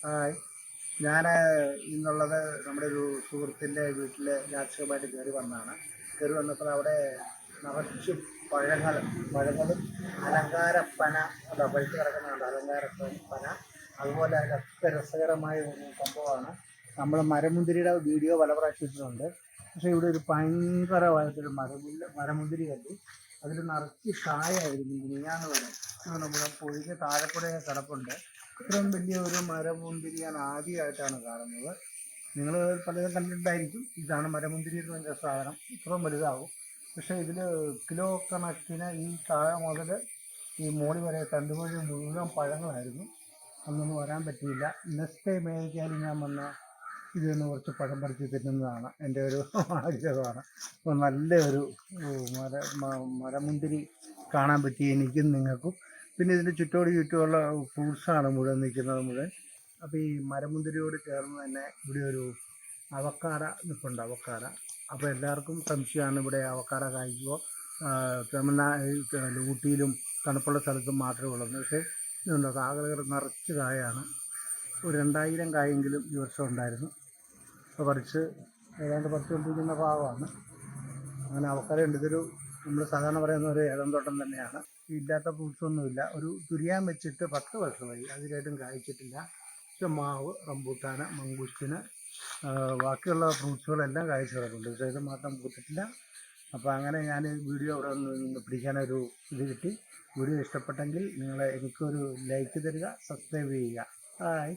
Hi. ഞാൻ ഇന്നുള്ളത് നമ്മുടെ ഒരു സുഹൃത്തിൻ്റെ വീട്ടിൽ യാദൃച്ഛികമായിട്ട് കയറി വന്നതാണ്. കയറി വന്നപ്പോൾ അവിടെ നിറച്ചും പഴങ്ങളും അലങ്കാരപ്പന, അതാ പഴുത്ത് കിടക്കുന്നുണ്ട് അലങ്കാരപ്പന. അതുപോലെ അതൊക്കെ രസകരമായ ഒരു സംഭവമാണ്. നമ്മൾ മരമുന്തിരിയുടെ വീഡിയോ പല പ്രാവശ്യം ഇട്ടിട്ടുണ്ട്. പക്ഷേ ഇവിടെ ഒരു ഭയങ്കരമായിട്ടൊരു മരമുന്തിരി കണ്ടു. അതിൽ നിറച്ച് കായായിരുന്നു മിനിഞ്ഞാന്ന് വരെ. നമ്മുടെ പൊഴിഞ്ഞ് താഴെക്കൂടെ കിടപ്പുണ്ട്. ഇത്രയും വലിയ ഒരു മരമുന്തിരി ഞാൻ ആദ്യമായിട്ടാണ് കാണുന്നത്. നിങ്ങൾ പലതും കണ്ടിട്ടുണ്ടായിരിക്കും. ഇതാണ് മരമുന്തിരി എന്ന് പറഞ്ഞ സാധനം. ഇത്രയും വലുതാവും. പക്ഷേ ഇതിൽ കിലോ കണക്കിന് ഈ താഴെ മുതൽ ഈ മോളി വരെ തണ്ടുവഴി മുഴുവൻ പഴങ്ങളായിരുന്നു. അന്നൊന്നും വരാൻ പറ്റിയില്ല. നെക്സ്റ്റ് ടൈം മേടിക്കാനും ഞാൻ വന്ന ഇതിൽ നിന്ന് കുറച്ച് പഴം പറിച്ച് തിന്നുന്നതാണ് എൻ്റെ ഒരു ആഗ്രഹമാണ്. അപ്പോൾ നല്ലൊരു മരമുന്തിരി കാണാൻ പറ്റി എനിക്കും നിങ്ങൾക്കും. പിന്നെ ഇതിൻ്റെ ചുറ്റുമുള്ള ഫ്രൂട്ട്സാണ് മുഴുവൻ നിൽക്കുന്നത് മുഴുവൻ. അപ്പോൾ ഈ മരമുന്തിരിയോട് ചേർന്ന് തന്നെ ഇവിടെ ഒരു അവക്കാട നിൽപ്പുണ്ട്, അവക്കാട. അപ്പോൾ എല്ലാവർക്കും സംശയമാണ് ഇവിടെ അവക്കാട കായ്ക്കുമോ. ഊട്ടിയിലും തണുപ്പുള്ള സ്ഥലത്തും മാത്രമേ ഉള്ളൂ. പക്ഷേ ഇതുണ്ടോ, കാകകൾ നിറച്ച് കായാണ്. ഒരു 2000 കായെങ്കിലും ഈ വർഷം ഉണ്ടായിരുന്നു. അപ്പോൾ ഏതാണ്ട് പറിച്ചുകൊണ്ടിരിക്കുന്ന ഭാഗമാണ്. അങ്ങനെ അവക്കാടയുണ്ട്. ഇതൊരു നമ്മൾ സാധാരണ പറയുന്ന ഒരു ഏലന്തോട്ടം തന്നെയാണ്. ഇല്ലാത്ത ഫ്രൂട്ട്സൊന്നുമില്ല. ഒരു തുരിയാൻ വെച്ചിട്ട് 10 വർഷമായി, അതിലായിട്ടും കായ്ച്ചിട്ടില്ല. പക്ഷെ മാവ്, റംബൂട്ടാന്, മംഗൂസ്റ്റിന്, ബാക്കിയുള്ള ഫ്രൂട്ട്സുകളെല്ലാം കായ്ച്ചു കിടക്കുന്നുണ്ട്. പക്ഷേ ഇത് മാത്രം പൂത്തിട്ടില്ല. അപ്പോൾ അങ്ങനെ ഞാൻ വീഡിയോ ഇവിടെ നിന്ന് പിടിക്കാനൊരു ഇത് കിട്ടി. വീഡിയോ ഇഷ്ടപ്പെട്ടെങ്കിൽ നിങ്ങൾ എനിക്കൊരു ലൈക്ക് തരിക, സബ്സ്ക്രൈബ് ചെയ്യുക. ഹായ്.